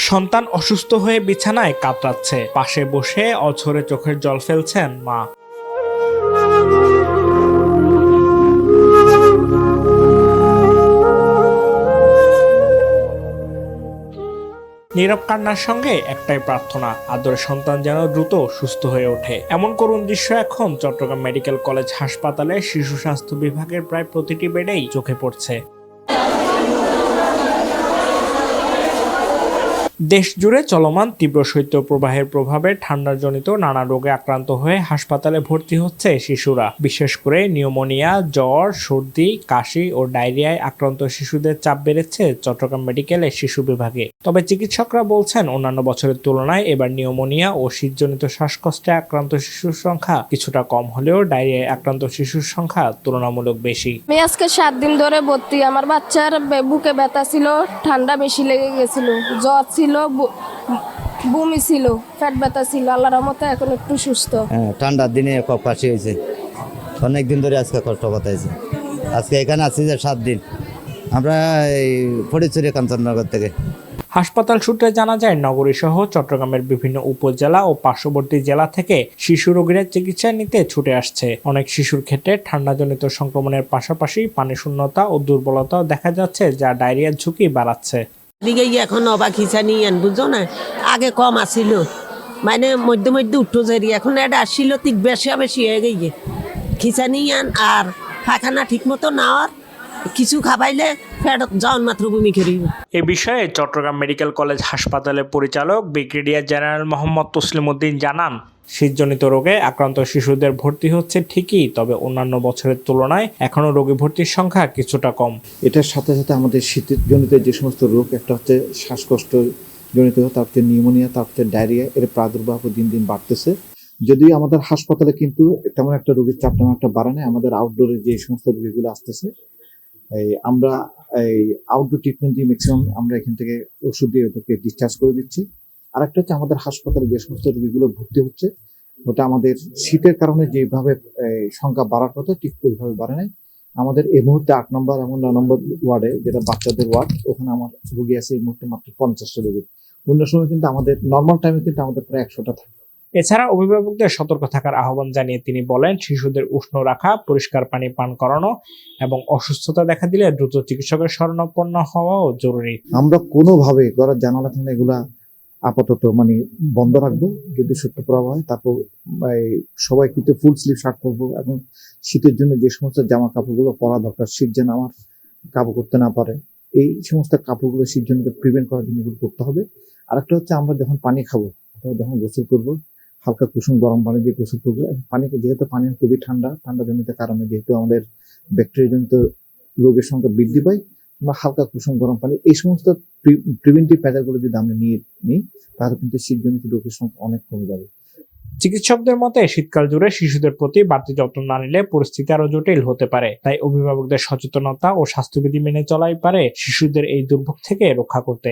সন্তান অসুস্থ হয়ে বিছানায় কাতরাচ্ছে, পাশে বসে অঝরে চোখের জল ফেলছেন মা। নীরব কান্নার সঙ্গে একটাই প্রার্থনা, আদরের সন্তান যেন দ্রুত সুস্থ হয়ে ওঠে। এমন করুণ দৃশ্য এখন চট্টগ্রাম মেডিকেল কলেজ হাসপাতালে শিশু স্বাস্থ্য বিভাগের প্রায় প্রতিটি বেডেই চোখে পড়ছে। দেশ জুড়ে চলমান তীব্র শৈত্যপ্রবাহের প্রভাবে ঠান্ডাজনিত নানা রোগে আক্রান্ত হয়ে হাসপাতালে ভর্তি হচ্ছে শিশুরা। বিশেষ করে নিউমোনিয়া, জ্বর, সর্দি, কাশি ও ডায়রিয়ায় আক্রান্ত শিশুদের চাপ বেড়েছে চট্টগ্রাম মেডিকেলের শিশু বিভাগে। তবে চিকিৎসকরা বলছেন, অন্যান্য বছরের তুলনায় এবার নিউমোনিয়া ও শীতজনিত শ্বাসকষ্টে আক্রান্ত শিশুর সংখ্যা কিছুটা কম হলেও ডায়রিয়ায় আক্রান্ত শিশুর সংখ্যা তুলনামূলক বেশি। আমি আজকে 7 দিন ধরে ভর্তি। আমার বাচ্চার বুকে ব্যথা ছিল, ঠান্ডা বেশি লেগে গেছিল, জ্বর ছিল, বমি ছিল, পেট ব্যথা ছিল। আল্লাহর রহমতে এখন একটু সুস্থ। ঠান্ডার দিনে কফ কাশি হয়েছে, অনেকদিন ধরে আজকে কষ্ট পাতাইছে। আজকে এখানে আছি যে 7 দিন। আমরা এই ফটিকছড়ি কাঞ্চননগর থেকে। হাসপাতাল সূত্রে জানা যায়, নগরী সহ চট্টগ্রামের বিভিন্ন উপজেলা ও পার্শ্ববর্তী জেলা থেকে শিশু রোগীরা চিকিৎসা নিতে ছুটে আসছে। অনেক শিশুর ক্ষেত্রে ঠান্ডাজনিত সংক্রমণের পাশাপাশি পানি শূন্যতা ও দুর্বলতাও দেখা যাচ্ছে, যা ডায়রিয়ার ঝুঁকি বাড়াচ্ছে। দিকে এখন অবাক খিচানি আন বুঝো না, আগে কম আসিল, মানে মধ্যে মধ্যে উঠো যারি, এখন এটা আসছিল ঠিক বেশি বেশি হয়ে গিয়ে খিচানি আন আর পায়খানা ঠিক মতো নেওয়ার কিছু খাবাইলে ফেরত যাওয়ার মাত্র ভূমি করিব। এ বিষয়ে চট্টগ্রাম মেডিকেল কলেজ হাসপাতালের পরিচালক ব্রিগেডিয়ার জেনারেল মোহাম্মদ তসলিম উদ্দিন জানান, শীতজনিত রোগে আক্রান্ত শিশুদের ভর্তি হচ্ছে ঠিকই, তবে অন্যান্য বছরের তুলনায় এখনো রোগী ভর্তির সংখ্যা কিছুটা কম। এটার সাথে সাথে আমাদের শীতজনিত যে সমস্ত রোগ, একটা হচ্ছে শ্বাসকষ্ট জনিত, তার হচ্ছে নিউমোনিয়া, তার হচ্ছে ডায়রিয়া, এর প্রাদুর্ভাব দিন দিন বাড়তেছে। যদিও আমাদের হাসপাতালে কিন্তু তেমন একটা রোগীর চাপ তেমন একটা বাড়ে না। আমাদের আউটডোরে যে সমস্ত রোগীগুলো আসতেছে, আমরা এই আউটডোর ট্রিটমেন্ট দিয়ে ম্যাক্সিমাম আমরা এখান থেকে ওষুধ দিয়ে ওদেরকে ডিসচার্জ করে দিচ্ছি। আরেকটা হচ্ছে আমাদের হাসপাতালে যে সমস্ত রোগীগুলো ভর্তি হচ্ছে, ওটা আমাদের শীতের কারণে যেভাবে সংখ্যা বাড়ার কথা ঠিক ওইভাবে বাড়ে নাই। আমাদের এই মুহূর্তে 8 নম্বর এবং 9 নম্বর ওয়ার্ডে, যেটা বাচ্চাদের ওয়ার্ড, ওখানে আমার রোগী আছে এই মুহূর্তে মাত্র 50টা রোগী। অন্য সময় কিন্তু আমাদের নর্মাল টাইমে কিন্তু আমাদের প্রায় 100টা থাকে। এছাড়া অভিভাবকদের সতর্ক থাকার আহ্বান জানিয়ে তিনি বলেন, শিশুদের উষ্ণ রাখা, পরিষ্কার পানি পান করানো এবং অসুস্থতা দেখা দিলে দ্রুত চিকিৎসকের শরণাপন্ন হওয়াও জরুরি। আমরা কোনোভাবে ঘরের জানালা থেকে এগুলা আপাতত বন্ধ রাখবো। যদি সত্য প্রভাব হয়, তারপর সবাই কিন্তু ফুল স্লিভ শার্ট পরবো এবং শীতের জন্য যে সমস্ত জামা কাপড়গুলো পরা দরকার, শীত যেন আমার কাবু করতে না পারে, এই সমস্ত কাপড়গুলো শীত জন্য প্রিভেন্ট করার জন্য এগুলো করতে হবে। আরেকটা হচ্ছে, আমরা যখন পানি খাবো অথবা যখন গোসল করবো, হালকা কুসুম গরম পানি দিয়ে গোসল করবো। পানিকে যেহেতু পানি খুবই ঠান্ডাজনিত কারণে যেহেতু আমাদের ব্যাকটেরিয়াজনিত রোগের সংখ্যা বৃদ্ধি পায়, বা হালকা কুসুম গরম পানি, এই সমস্ত প্রিভেন্টিভ মেজারগুলো যদি আমরা নিয়ে নিই, তাহলে কিন্তু শীতজনিত রোগের সংখ্যা অনেক কমে যাবে। চিকিৎসকদের মতে, শীতকাল জুড়ে শিশুদের প্রতি বাড়তি যত্ন না নিলে পরিস্থিতি আরো জটিল হতে পারে। তাই অভিভাবকদের সচেতনতা ও স্বাস্থ্যবিধি মেনে চলাই পারে শিশুদের এই দুর্ভোগ থেকে রক্ষা করতে।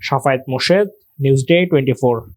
Shafayet Morshed, news day 24।